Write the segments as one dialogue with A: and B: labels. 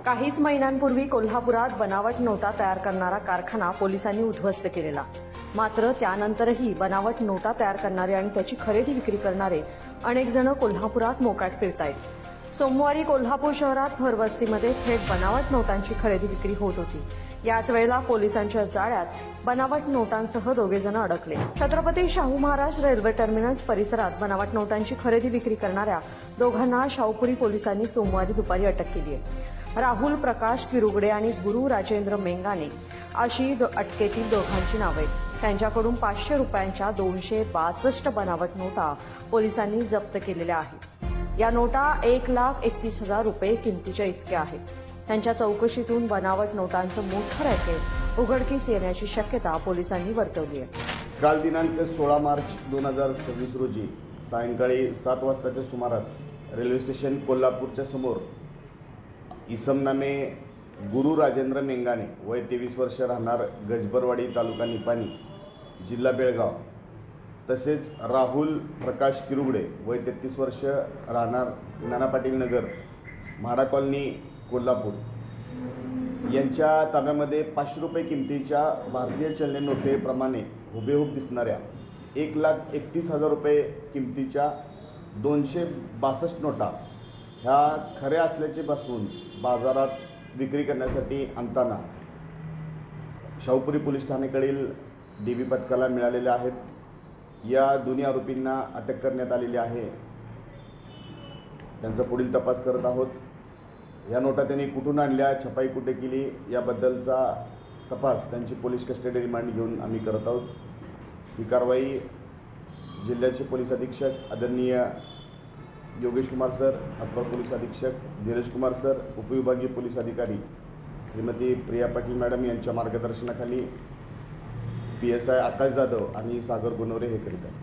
A: काहीच महिन्यांपूर्वी कोल्हापुरात बनावट नोटा तयार करणारा कारखाना पोलिसांनी उद्ध्वस्त केलेला. मात्र त्यानंतरही बनावट नोटा तयार करणारे आणि त्याची खरेदी विक्री करणारे अनेक जण कोल्हापुरात मोकाट फिरतायत. सोमवारी कोल्हापूर शहरात भरवस्तीमध्ये थेट बनावट नोटांची खरेदी विक्री होत होती. याच वेळेला पोलिसांच्या जाळ्यात बनावट नोटांसह दोघे जण अडकले. छत्रपती शाहू महाराज रेल्वे टर्मिनस परिसरात बनावट नोटांची खरेदी विक्री करणाऱ्या दोघांना शाहूपुरी पोलिसांनी सोमवारी दुपारी अटक केली आहे. राहुल प्रकाश किरुगडे आणि गुरु राजेंद्र मेंगाने अशी अटकेतील दोघांची नावे आहेत. त्यांच्याकडून 500 रुपयांच्या 262 बनावट नोटा पोलिसांनी जप्त केलेल्या आहेत. या नोटा 1,31,000 रुपये किमतीच्या इतक्या आहेत. त्यांच्या चौकशीतून बनावट नोटांचं मोठं रॅकेट उघडकीस येण्याची शक्यता पोलिसांनी वर्तवली आहे.
B: काल दिनांक 16 मार्च 2026 रोजी सायंकाळी 7 वाजताच्या सुमारास रेल्वे स्टेशन कोल्हापूरच्या समोर इसम नामे गुरु राजेंद्र मेंगाने वय 23 वर्ष राहणार गजबरवाडी तालुका निपाणी जिल्हा बेळगाव तसेच राहुल प्रकाश किरुगडे वय 33 वर्ष राहणार नाना पाटील नगर म्हाडा कॉलनी कोल्हापूर यांच्या ताब्यामध्ये 500 रुपये किमतीच्या भारतीय चलन नोटेप्रमाणे हुबेहूब दिसणाऱ्या 1,31,000 रुपये किमतीच्या 262 नोटा ह्या खऱ्या असल्याचे भासून बाजारात विक्री करण्यासाठी आणताना शाहूपुरी पोलीस ठाण्याकडील DB पथकाला मिळालेल्या आहेत. या दोन्ही आरोपींना अटक करण्यात आलेली आहे. त्यांचा पुढील तपास करत आहोत. या नोटा त्यांनी कुठून आणल्या, छपाई कुठे केली याबद्दलचा तपास त्यांची पोलीस कस्टडी रिमांड घेऊन आम्ही करत आहोत. ही कारवाई जिल्ह्याचे पोलीस अधीक्षक आदरणीय Yogesh Kumar sir, upper police अधीक्षक धीरज कुमार सर, उपविभागीय पोलीस अधिकारी श्रीमती प्रिया पाटील मॅडम यांच्या मार्गदर्शनाखाली PSI आकाश जाधव आणि सागर गुणवरे हे करीत आहेत.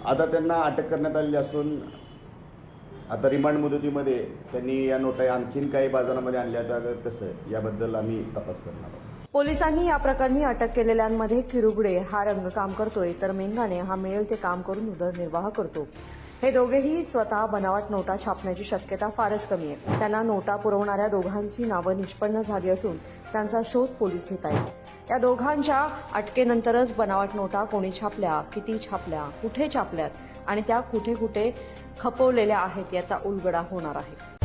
B: आता त्यांना अटक करण्यात आलेली असून आता रिमांड मुदतीमध्ये त्यांनी या नोटा आणखीन काही बाजारामध्ये आणल्या तर कसं याबद्दल आम्ही तपास करणार आहोत.
A: पोलिसांनी या प्रकरणी अटक केलेल्यांमध्ये किरुगडे हा रंगकाम करतोय तर मेंगाने हा मिळेल ते काम करून उदरनिर्वाह करतो. हे दोघेही स्वतः बनावट नोटा छापण्याची शक्यता फारच कमी आहे. त्यांना नोटा पुरवणाऱ्या दोघांची नावं निष्पन्न झाली असून त्यांचा शोध पोलीस घेत आहेत. या दोघांच्या अटकेनंतरच बनावट नोटा कोणी छापल्या, किती छापल्या, कुठे छापल्यात आणि त्या कुठे कुठे खपवलेल्या आहेत याचा उलगडा होणार आहे.